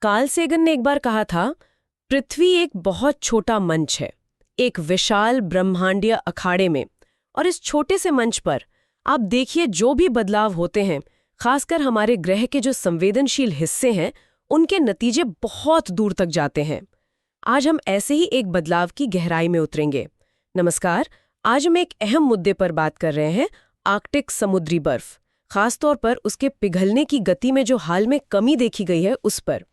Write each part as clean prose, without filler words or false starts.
Carl Sagan ने एक बार कहा था, पृथ्वी एक बहुत छोटा मंच है, एक विशाल ब्रह्मांडीय अखाड़े में। और इस छोटे से मंच पर आप देखिए, जो भी बदलाव होते हैं, खासकर हमारे ग्रह के जो संवेदनशील हिस्से हैं, उनके नतीजे बहुत दूर तक जाते हैं। आज हम ऐसे ही एक बदलाव की गहराई में उतरेंगे। नमस्कार। आज हम एक अहम मुद्दे पर बात कर रहे हैं, आर्कटिक समुद्री बर्फ, खासतौर पर उसके पिघलने की गति में जो हाल में कमी देखी गई है उस पर।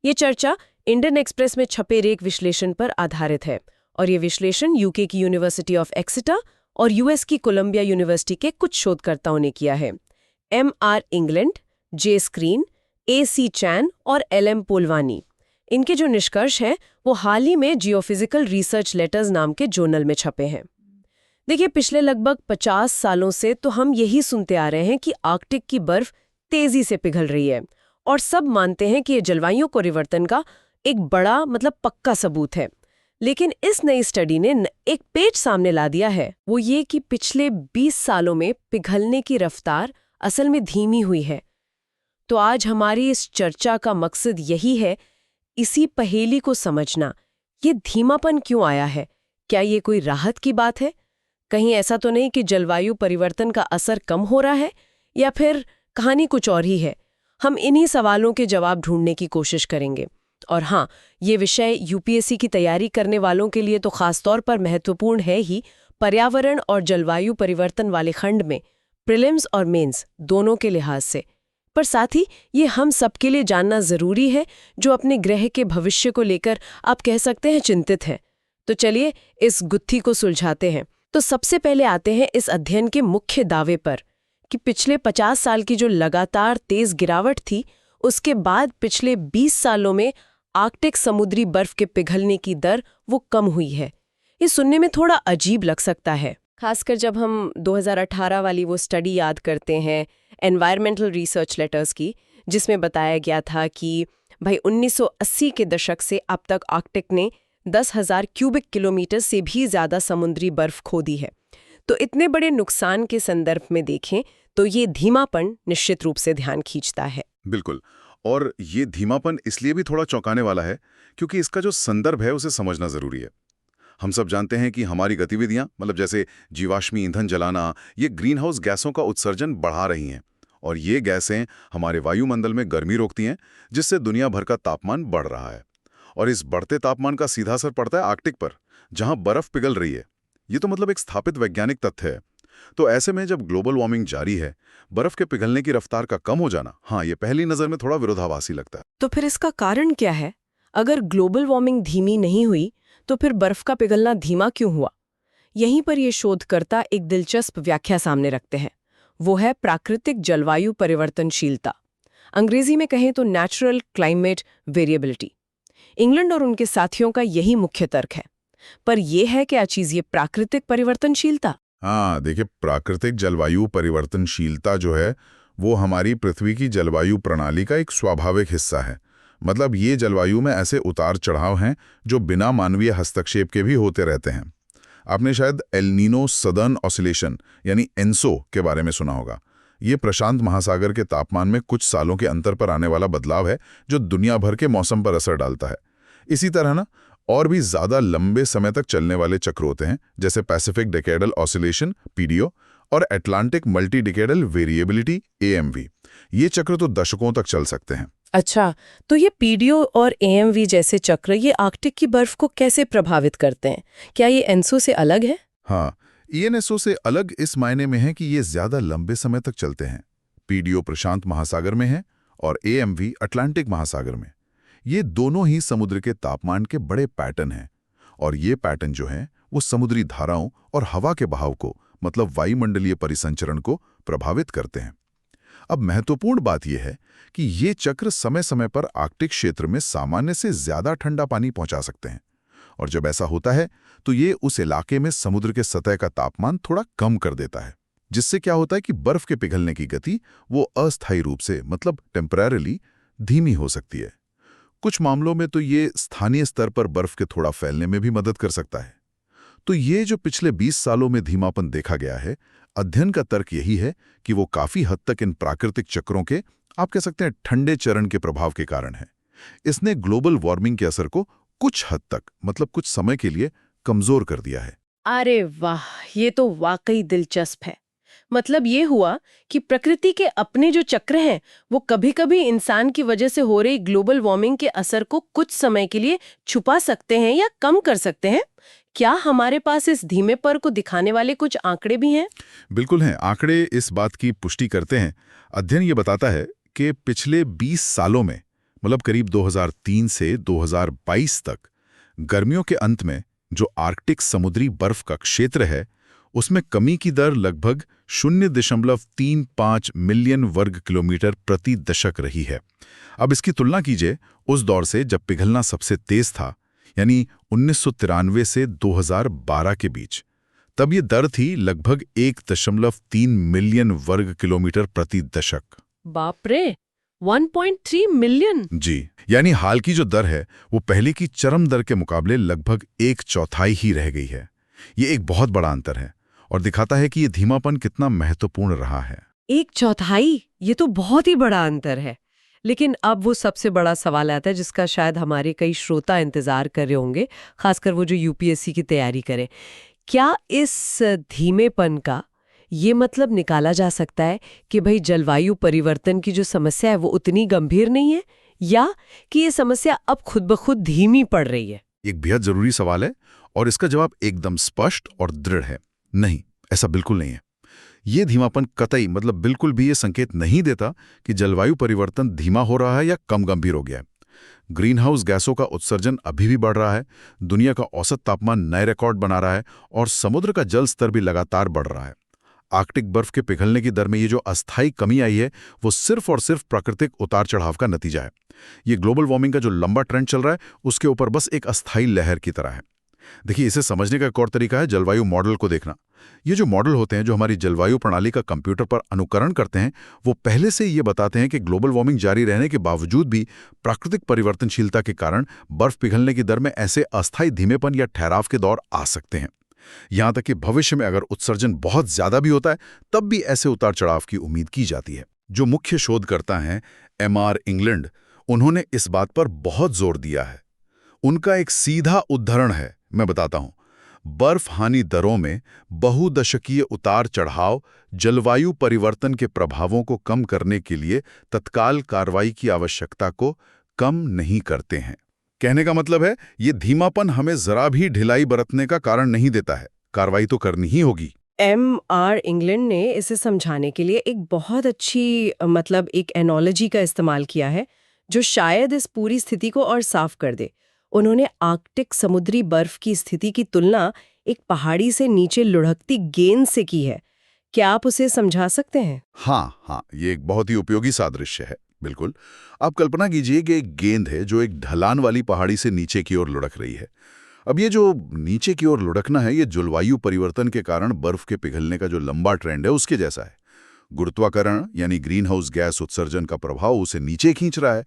ये चर्चा इंडियन एक्सप्रेस में छपे एक विश्लेषण पर आधारित है, और ये विश्लेषण यूके की यूनिवर्सिटी ऑफ एक्सेटर और यूएस की कोलंबिया यूनिवर्सिटी के कुछ शोधकर्ताओं ने किया है। MR इंग्लैंड, जे स्क्रीन, AC चैन और LM पोलवानी। इनके जो निष्कर्ष हैं वो हाल ही में जियोफिजिकल रिसर्च लेटर्स नाम के जर्नल में छपे हैं। देखिए, पिछले लगभग 50 सालों से तो हम यही सुनते आ रहे हैं कि आर्कटिक की बर्फ तेजी से पिघल रही है, और सब मानते हैं कि ये जलवायु परिवर्तन का एक बड़ा पक्का सबूत है। लेकिन इस नई स्टडी ने एक पेच सामने ला दिया है, वो ये कि पिछले 20 सालों में पिघलने की रफ्तार असल में धीमी हुई है। तो आज हमारी इस चर्चा का मकसद यही है, इसी पहेली को समझना। ये धीमापन क्यों आया है? क्या ये कोई राहत की बात है? कहीं ऐसा तो नहीं कि जलवायु परिवर्तन का असर कम हो रहा है, या फिर कहानी कुछ और ही है? हम इन्हीं सवालों के जवाब ढूंढने की कोशिश करेंगे। और हाँ, ये विषय यूपीएससी की तैयारी करने वालों के लिए तो खासतौर पर महत्वपूर्ण है ही, पर्यावरण और जलवायु परिवर्तन वाले खंड में, प्रीलिम्स और मेंस दोनों के लिहाज से। पर साथ ही ये हम सबके लिए जानना जरूरी है, जो अपने ग्रह के भविष्य को लेकर आप कह सकते हैं चिंतित हैं। तो चलिए इस गुत्थी को सुलझाते हैं। तो सबसे पहले आते हैं इस अध्ययन के मुख्य दावे पर, कि पिछले 50 साल की जो लगातार तेज गिरावट थी, उसके बाद पिछले 20 सालों में आर्कटिक समुद्री बर्फ के पिघलने की दर वो कम हुई है। ये सुनने में थोड़ा अजीब लग सकता है, खासकर जब हम 2018 वाली वो स्टडी याद करते हैं, एनवायरमेंटल रिसर्च लेटर्स की, जिसमें बताया गया था कि भाई 1980 के दशक से अब तक आर्कटिक ने 10,000 क्यूबिक किलोमीटर से भी ज़्यादा समुद्री बर्फ खो दी है। तो इतने बड़े नुकसान के संदर्भ में देखें तो ये धीमापन निश्चित रूप से ध्यान खींचता है। बिल्कुल। और ये धीमापन इसलिए भी थोड़ा चौंकाने वाला है क्योंकि इसका जो संदर्भ है उसे समझना जरूरी है। हम सब जानते हैं कि हमारी गतिविधियां, जैसे जीवाश्मी ईंधन जलाना, ये ग्रीन हाउस गैसों का उत्सर्जन बढ़ा रही हैं, और ये गैसें हमारे वायुमंडल में गर्मी रोकती हैं, जिससे दुनिया भर का तापमान बढ़ रहा है। और इस बढ़ते तापमान का सीधा असर पड़ता है आर्कटिक पर, जहां बर्फ पिघल रही है। ये तो एक स्थापित वैज्ञानिक तथ्य है। तो ऐसे में जब ग्लोबल वार्मिंग जारी है, बर्फ के पिघलने की रफ्तार का कम हो जाना, हाँ, ये पहली नजर में थोड़ा विरोधाभासी लगता है। तो फिर इसका कारण क्या है? अगर ग्लोबल वार्मिंग धीमी नहीं हुई, तो फिर बर्फ का पिघलना धीमा क्यों हुआ? यहीं पर ये शोधकर्ता एक दिलचस्प व्याख्या सामने रखते हैं। वो है प्राकृतिक जलवायु परिवर्तनशीलता। अंग्रेजी में कहें तो नेचुरल क्लाइमेट वेरिएबिलिटी। इंग्लैंड और उनके साथियों का यही मुख्य तर्क है। पर यह है क्या चीज, ये प्राकृतिक परिवर्तनशीलता? हाँ, देखिए, प्राकृतिक जलवायु परिवर्तनशीलता जो है वो हमारी पृथ्वी की जलवायु प्रणाली का एक स्वाभाविक हिस्सा है। ये जलवायु में ऐसे उतार चढ़ाव हैं जो बिना मानवीय हस्तक्षेप के भी होते रहते हैं। आपने शायद एल नीनो सदर्न ऑसिलेशन यानी एनसो के बारे में सुना होगा। ये प्रशांत महासागर के तापमान में कुछ सालों के अंतर पर आने वाला बदलाव है, जो दुनिया भर के मौसम पर असर डालता है। इसी तरह और भी ज्यादा लंबे समय तक चलने वाले चक्र होते हैं, जैसे पैसिफिक डिकेडल ऑसिलेशन PDO और Atlantic multi decadal variability AMV। ये चक्र तो दशकों तक चल सकते हैं। अच्छा, तो ये PDO और AMV जैसे चक्र ये आर्कटिक की बर्फ को कैसे प्रभावित करते हैं? क्या ये एनसो से अलग है? हाँ, ENSO से अलग इस मायने में है कि ये ज्यादा लंबे समय तक चलते हैं। PDO प्रशांत महासागर में है और AMV अटलांटिक महासागर में। ये दोनों ही समुद्र के तापमान के बड़े पैटर्न हैं, और ये पैटर्न जो हैं वो समुद्री धाराओं और हवा के बहाव को, वायुमंडलीय परिसंचरण को प्रभावित करते हैं। अब महत्वपूर्ण बात यह है कि ये चक्र समय समय पर आर्कटिक क्षेत्र में सामान्य से ज्यादा ठंडा पानी पहुंचा सकते हैं, और जब ऐसा होता है तो ये उस इलाके में समुद्र के सतह का तापमान थोड़ा कम कर देता है, जिससे क्या होता है कि बर्फ के पिघलने की गति वो अस्थायी रूप से टेम्परेरली धीमी हो सकती है। कुछ मामलों में तो ये स्थानीय स्तर पर बर्फ के थोड़ा फैलने में भी मदद कर सकता है। तो ये जो पिछले 20 सालों में धीमापन देखा गया है, अध्ययन का तर्क यही है कि वो काफी हद तक इन प्राकृतिक चक्रों के, आप कह सकते हैं, ठंडे चरण के प्रभाव के कारण है। इसने ग्लोबल वार्मिंग के असर को कुछ हद तक, मतलब कुछ समय के लिए कमजोर कर दिया है। अरे वाह, ये तो वाकई दिलचस्प है। मतलब ये हुआ कि प्रकृति के अपने जो चक्र हैं वो कभी-कभी इंसान की वजह से हो रही ग्लोबल वार्मिंग के असर को कुछ समय के लिए छुपा सकते हैं या कम कर सकते हैं। क्या हमारे पास इस धीमेपन को दिखाने वाले कुछ आंकड़े भी हैं? बिल्कुल हैं, आंकड़े इस बात की पुष्टि करते हैं। अध्ययन ये बताता है कि पिछले 20 सालों में, मतलब करीब 2003 से 2022 तक, गर्मियों के अंत में जो आर्कटिक समुद्री बर्फ का क्षेत्र है उसमें कमी की दर लगभग 0.35 मिलियन वर्ग किलोमीटर प्रति दशक रही है। अब इसकी तुलना कीजिए उस दौर से जब पिघलना सबसे तेज था, यानी 1993 से 2012 के बीच। तब ये दर थी लगभग 1.3 मिलियन वर्ग किलोमीटर प्रति दशक। बाप रे, 1.3 मिलियन! जी, यानी हाल की जो दर है वो पहले की चरम दर के मुकाबले लगभग 1/4 ही रह गई है। ये एक बहुत बड़ा अंतर है और दिखाता है कि ये धीमापन कितना महत्वपूर्ण रहा है। 1/4, ये तो बहुत ही बड़ा अंतर है। लेकिन अब वो सबसे बड़ा सवाल आता है जिसका शायद हमारे कई श्रोता इंतजार कर रहे होंगे, खासकर वो जो यूपीएससी की तैयारी करें। क्या इस धीमेपन का ये मतलब निकाला जा सकता है कि भाई जलवायु परिवर्तन की जो समस्या है वो उतनी गंभीर नहीं है, या कि ये समस्या अब खुद ब खुद धीमी पड़ रही है? एक बेहद जरूरी सवाल है और इसका जवाब एकदम स्पष्ट और दृढ़ है। नहीं, ऐसा बिल्कुल नहीं है। ये धीमापन कतई, मतलब बिल्कुल भी ये संकेत नहीं देता कि जलवायु परिवर्तन धीमा हो रहा है या कम गंभीर हो गया है। ग्रीनहाउस गैसों का उत्सर्जन अभी भी बढ़ रहा है, दुनिया का औसत तापमान नए रिकॉर्ड बना रहा है और समुद्र का जल स्तर भी लगातार बढ़ रहा है। आर्कटिक बर्फ के पिघलने की दर में ये जो अस्थायी कमी आई है वो सिर्फ और सिर्फ प्राकृतिक उतार चढ़ाव का नतीजा है। ये ग्लोबल वार्मिंग का जो लंबा ट्रेंड चल रहा है उसके ऊपर बस एक अस्थायी लहर की तरह है। देखिए, इसे समझने का एक और तरीका है जलवायु मॉडल को देखना। ये जो मॉडल होते हैं जो हमारी जलवायु प्रणाली का कंप्यूटर पर अनुकरण करते हैं, वो पहले से ये बताते हैं कि ग्लोबल वार्मिंग जारी रहने के बावजूद भी प्राकृतिक परिवर्तनशीलता के कारण बर्फ पिघलने की दर में ऐसे अस्थायी धीमेपन या ठहराव के दौर आ सकते हैं। यहां तक कि भविष्य में अगर उत्सर्जन बहुत ज्यादा भी होता है तब भी ऐसे उतार चढ़ाव की उम्मीद की जाती है। जो मुख्य शोधकर्ता हैं MR इंग्लैंड, उन्होंने इस बात पर बहुत जोर दिया है। उनका एक सीधा उदाहरण है, मैं बताता हूं। बर्फ हानि दरों में बहुदशकीय उतार चढ़ाव जलवायु परिवर्तन के प्रभावों को कम करने के लिए तत्काल कार्रवाई की आवश्यकता को कम नहीं करते हैं। कहने का मतलब है, ये धीमापन हमें जरा भी ढिलाई बरतने का कारण नहीं देता है, कार्रवाई तो करनी ही होगी। MR इंग्लैंड ने इसे समझाने के लिए एक बहुत अच्छी मतलब एक एनोलॉजी का इस्तेमाल किया है जो शायद इस पूरी स्थिति को और साफ कर दे। उन्होंने आर्कटिक समुद्री बर्फ की स्थिति की तुलना एक पहाड़ी से नीचे लुढ़कती गेंद से की है। क्या आप उसे समझा सकते हैं? हाँ, ये एक बहुत ही उपयोगी सादृश्य है। बिल्कुल, आप कल्पना कीजिए कि एक गेंद है जो एक ढलान वाली पहाड़ी से नीचे की ओर लुढ़क रही है। अब ये जो नीचे की ओर लुढ़कना है, ये जलवायु परिवर्तन के कारण बर्फ के पिघलने का जो लंबा ट्रेंड है उसके जैसा है। गुरुत्वाकर्षण यानी ग्रीन हाउस गैस उत्सर्जन का प्रभाव उसे नीचे खींच रहा है,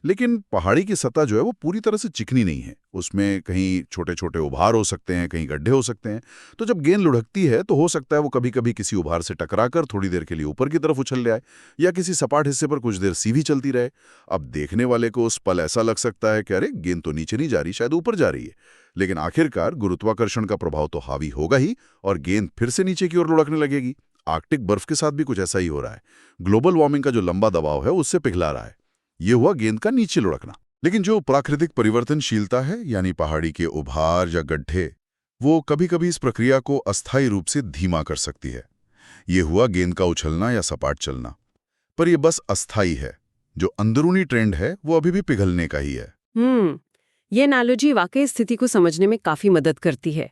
लेकिन पहाड़ी की सतह जो है वो पूरी तरह से चिकनी नहीं है। उसमें कहीं छोटे छोटे उभार हो सकते हैं, कहीं गड्ढे हो सकते हैं। तो जब गेंद लुढ़कती है तो हो सकता है वो कभी कभी किसी उभार से टकराकर थोड़ी देर के लिए ऊपर की तरफ उछल ले आए, या किसी सपाट हिस्से पर कुछ देर सीधी चलती रहे। अब देखने वाले को उस पल ऐसा लग सकता है कि अरे, गेंद तो नीचे नहीं जा रही, शायद ऊपर जा रही है। लेकिन आखिरकार गुरुत्वाकर्षण का प्रभाव तो हावी होगा ही और गेंद फिर से नीचे की ओर लुढ़कने लगेगी। आर्कटिक बर्फ के साथ भी कुछ ऐसा ही हो रहा है। ग्लोबल वार्मिंग का जो लंबा दबाव है उससे पिघला रहा है। ये हुआ गेंद का नीचे लुढ़कना। लेकिन जो प्राकृतिक परिवर्तनशीलता है, यानी पहाड़ी के उभार या गड्ढे, वो कभी कभी इस प्रक्रिया को अस्थायी रूप से धीमा कर सकती है। ये हुआ गेंद का उछलना या सपाट चलना। पर यह बस अस्थायी है। जो अंदरूनी ट्रेंड है वो अभी भी पिघलने का ही है। ये एनालॉजी वाकई स्थिति को समझने में काफी मदद करती है।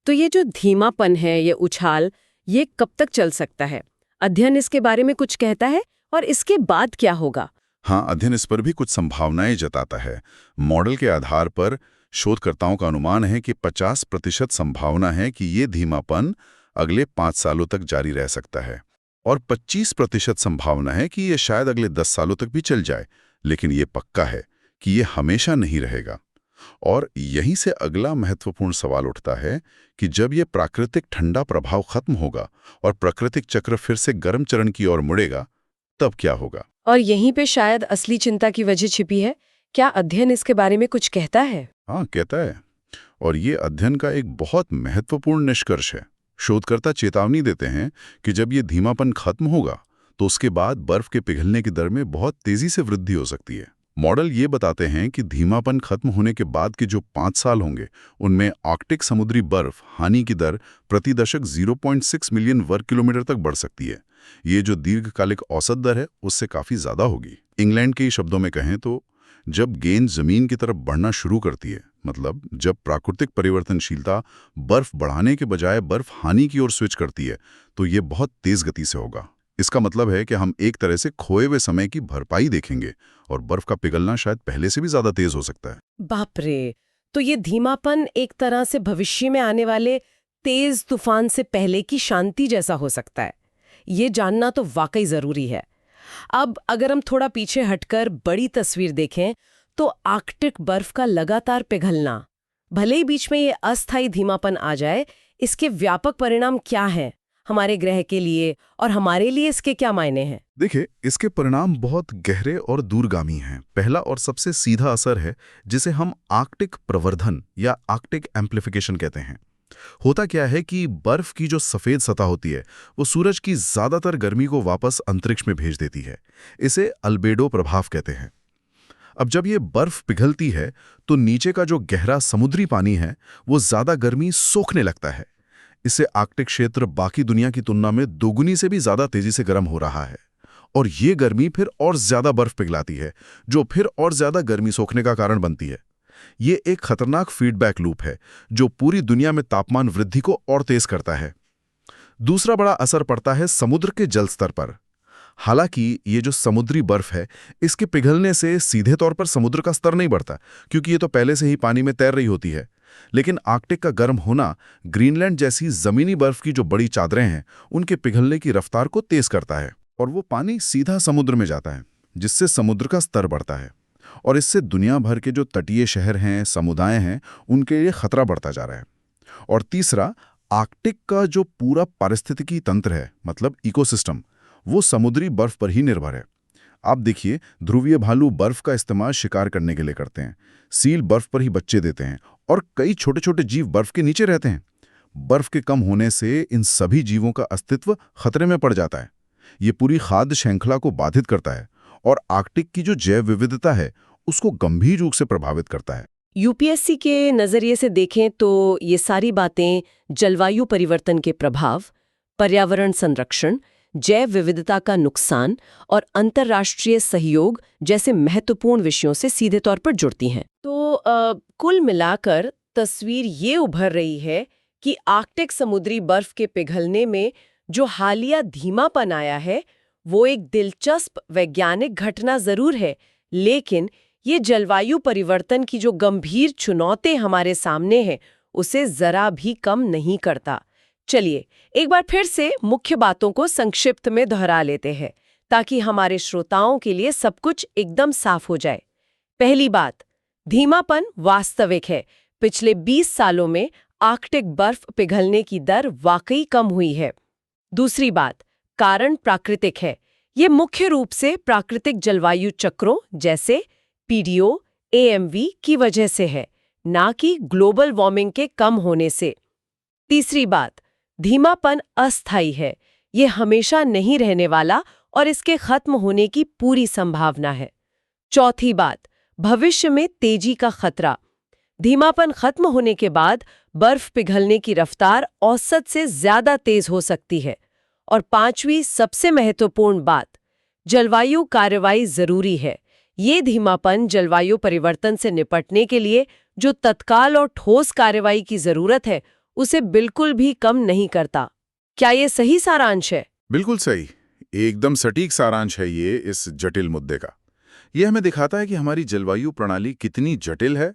तो ये जो धीमापन है, ये उछाल, ये कब तक चल सकता है? अध्ययन इसके बारे में कुछ कहता है और इसके बाद क्या होगा? हाँ, अध्ययन इस पर भी कुछ संभावनाएं जताता है। मॉडल के आधार पर शोधकर्ताओं का अनुमान है कि 50% संभावना है कि ये धीमापन अगले 5 सालों तक जारी रह सकता है और 25% संभावना है कि ये शायद अगले 10 सालों तक भी चल जाए। लेकिन ये पक्का है कि ये हमेशा नहीं रहेगा। और यहीं से अगला महत्वपूर्ण सवाल उठता है कि जब ये प्राकृतिक ठंडा प्रभाव खत्म होगा और प्राकृतिक चक्र फिर से गर्म चरण की ओर मुड़ेगा, तब क्या होगा? और यहीं पे शायद असली चिंता की वजह छिपी है क्या अध्ययन इसके बारे में कुछ कहता है? हाँ, कहता है। और ये अध्ययन का एक बहुत महत्वपूर्ण निष्कर्ष है। शोधकर्ता चेतावनी देते हैं कि जब ये धीमापन खत्म होगा तो उसके बाद बर्फ के पिघलने की दर में बहुत तेजी से वृद्धि हो सकती है। मॉडल ये बताते हैं कि धीमापन खत्म होने के बाद के जो 5 साल होंगे उनमें आर्कटिक समुद्री बर्फ हानि की दर प्रति दशक 0.6 मिलियन वर्ग किलोमीटर तक बढ़ सकती है। ये जो दीर्घकालिक औसत दर है उससे काफी ज्यादा होगी। इंग्लैंड के शब्दों में कहें तो जब गेंद जमीन की तरफ बढ़ना शुरू करती है, मतलब जब प्राकृतिक परिवर्तनशीलता बर्फ बढ़ाने के बजाय बर्फ हानि की ओर स्विच करती है, तो ये बहुत तेज गति से होगा। इसका मतलब है कि हम एक तरह से खोए हुए समय की भरपाई देखेंगे और बर्फ का पिघलना शायद पहले से भी ज्यादा तेज हो सकता है। बाप रे! तो ये धीमापन एक तरह से भविष्य में आने वाले तेज तूफान से पहले की शांति जैसा हो सकता है। ये जानना तो वाकई जरूरी है। अब अगर हम थोड़ा पीछे हटकर बड़ी तस्वीर देखें तो आर्कटिक बर्फ का लगातार पिघलना, भले ही बीच में ये अस्थायी धीमापन आ जाए, इसके व्यापक परिणाम क्या हैं हमारे ग्रह के लिए और हमारे लिए इसके क्या मायने हैं? देखिए, इसके परिणाम बहुत गहरे और दूरगामी हैं। पहला और सबसे सीधा असर है जिसे हम आर्कटिक प्रवर्धन या आर्कटिक एम्प्लीफिकेशन कहते हैं। होता क्या है कि बर्फ की जो सफेद सतह होती है वो सूरज की ज्यादातर गर्मी को वापस अंतरिक्ष में भेज देती है। इसे अल्बेडो प्रभाव कहते हैं। अब जब ये बर्फ पिघलती है तो नीचे का जो गहरा समुद्री पानी है वो ज्यादा गर्मी सोखने लगता है। इससे आर्कटिक क्षेत्र बाकी दुनिया की तुलना में दोगुनी से भी ज्यादा तेजी से गर्म हो रहा है और ये गर्मी फिर और ज्यादा बर्फ पिघलाती है, जो फिर और ज्यादा गर्मी सोखने का कारण बनती है। ये एक खतरनाक फीडबैक लूप है जो पूरी दुनिया में तापमान वृद्धि को और तेज करता है। दूसरा बड़ा असर पड़ता है समुद्र के जल स्तर पर। हालांकि ये जो समुद्री बर्फ है, इसके पिघलने से सीधे तौर पर समुद्र का स्तर नहीं बढ़ता, क्योंकि ये तो पहले से ही पानी में तैर रही होती है। लेकिन आर्कटिक का गर्म होना ग्रीनलैंड जैसी जमीनी बर्फ की जो बड़ी चादरें हैं उनके पिघलने की रफ्तार को तेज करता है और वो पानी सीधा समुद्र में जाता है, जिससे समुद्र का स्तर बढ़ता है और इससे दुनिया भर के जो तटीय शहर हैं, समुदाय हैं, उनके लिए खतरा बढ़ता जा रहा है। और तीसरा, आर्कटिक का जो पूरा पारिस्थितिकी तंत्र है, मतलब इकोसिस्टम, वो समुद्री बर्फ पर ही निर्भर है। आप देखिए, ध्रुवीय भालू बर्फ का इस्तेमाल शिकार करने के लिए करते हैं, सील बर्फ पर ही बच्चे देते हैं और कई छोटे छोटे जीव बर्फ के नीचे रहते हैं। बर्फ के कम होने से इन सभी जीवों का अस्तित्व खतरे में पड़ जाता है। ये पूरी खाद्य श्रृंखला को बाधित करता है और आर्कटिक की जो जैव विविधता है उसको गंभीर रूप से प्रभावित करता है। यूपीएससी के नजरिए से देखें तो ये सारी बातें जलवायु परिवर्तन के प्रभाव, पर्यावरण संरक्षण, जैव विविधता का नुकसान और अंतर्राष्ट्रीय सहयोग जैसे महत्वपूर्ण विषयों से सीधे तौर पर जुड़ती हैं। तो कुल मिलाकर तस्वीर ये उभर रही है कि आर्कटिक समुद्री बर्फ के पिघलने में जो हालिया धीमापन आया है वो एक दिलचस्प वैज्ञानिक घटना जरूर है, लेकिन ये जलवायु परिवर्तन की जो गंभीर चुनौती हमारे सामने है उसे जरा भी कम नहीं करता। चलिए एक बार फिर से मुख्य बातों को संक्षिप्त में दोहरा लेते हैं ताकि हमारे श्रोताओं के लिए सब कुछ एकदम साफ हो जाए। पहली बात, धीमापन वास्तविक है। पिछले 20 सालों में आर्कटिक बर्फ पिघलने की दर वाकई कम हुई है। दूसरी बात, कारण प्राकृतिक है। ये मुख्य रूप से प्राकृतिक जलवायु चक्रों जैसे पीडीओ, एएमवी की वजह से है, ना कि ग्लोबल वार्मिंग के कम होने से। तीसरी बात, धीमापन अस्थायी है, ये हमेशा नहीं रहने वाला और इसके खत्म होने की पूरी संभावना है। चौथी बात, भविष्य में तेजी का खतरा। धीमापन खत्म होने के बाद बर्फ पिघलने की रफ्तार औसत से ज्यादा तेज हो सकती है। और पांचवी सबसे महत्वपूर्ण बात, जलवायु कार्रवाई जरूरी है। ये धीमापन जलवायु परिवर्तन से निपटने के लिए जो तत्काल और ठोस कार्रवाई की जरूरत है उसे बिल्कुल भी कम नहीं करता। क्या ये सही सारांश है? बिल्कुल सही, एकदम सटीक सारांश है ये इस जटिल मुद्दे का। ये हमें दिखाता है कि हमारी जलवायु प्रणाली कितनी जटिल है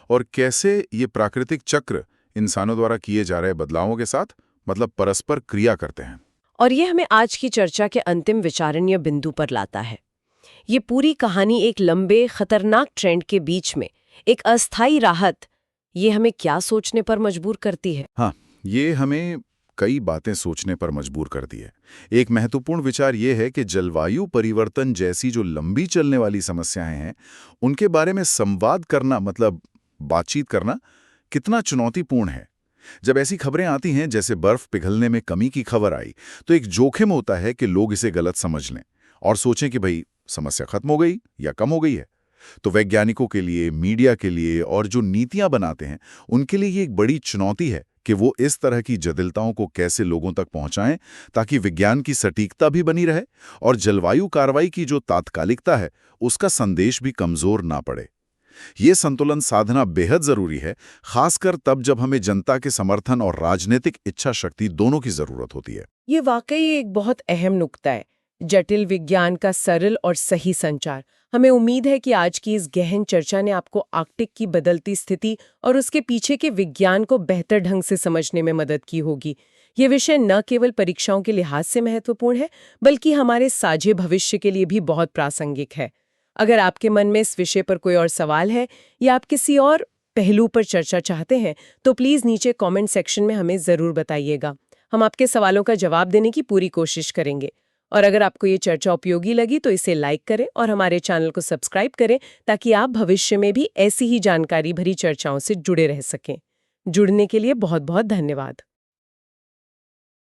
और कैसे ये प्राकृतिक चक्र इंसानों द्वारा किए जा रहे बदलावों के साथ मतलब परस्पर क्रिया करते हैं। और ये हमें आज की चर्चा के अंतिम विचारणीय बिंदु पर लाता है। ये पूरी कहानी एक लंबे खतरनाक ट्रेंड के बीच में एक अस्थायी राहत, ये हमें क्या सोचने पर मजबूर करती है? हाँ, ये हमें कई बातें सोचने पर मजबूर कर दी है। एक महत्वपूर्ण विचार ये है कि जलवायु परिवर्तन जैसी जो लंबी चलने वाली समस्याएं हैं, उनके बारे में संवाद करना, मतलब बातचीत करना, कितना चुनौतीपूर्ण है। जब ऐसी खबरें आती हैं, जैसे बर्फ पिघलने में कमी की खबर आई, तो एक जोखिम होता है कि लोग इसे गलत समझ लें और सोचें कि भाई समस्या खत्म हो गई या कम हो गई है। तो वैज्ञानिकों के लिए, मीडिया के लिए और जो नीतियां बनाते हैं, उनके लिए ये एक बड़ी चुनौती है कि वो इस तरह की जटिलताओं को कैसे लोगों तक पहुंचाएं, ताकि विज्ञान की सटीकता भी बनी रहे और जलवायु कार्रवाई की जो तात्कालिकता है, उसका संदेश भी कमजोर ना पड़े। ये संतुलन साधना बेहद जरूरी है, खासकर तब जब हमें जनता के समर्थन और राजनीतिक इच्छा शक्ति दोनों की जरूरत होती है। ये वाकई एक बहुत अहम नुक्ता है, जटिल विज्ञान का सरल और सही संचार। हमें उम्मीद है कि आज की इस गहन चर्चा ने आपको आर्कटिक की बदलती स्थिति और उसके पीछे के विज्ञान को बेहतर ढंग से समझने में मदद की होगी। ये विषय न केवल परीक्षाओं के लिहाज से महत्वपूर्ण है, बल्कि हमारे साझे भविष्य के लिए भी बहुत प्रासंगिक है। अगर आपके मन में इस विषय पर कोई और सवाल है या आप किसी और पहलू पर चर्चा चाहते हैं, तो प्लीज़ नीचे कमेंट सेक्शन में हमें ज़रूर बताइएगा। हम आपके सवालों का जवाब देने की पूरी कोशिश करेंगे। और अगर आपको ये चर्चा उपयोगी लगी तो इसे लाइक करें और हमारे चैनल को सब्सक्राइब करें, ताकि आप भविष्य में भी ऐसी ही जानकारी भरी चर्चाओं से जुड़े रह सकें। जुड़ने के लिए बहुत बहुत धन्यवाद।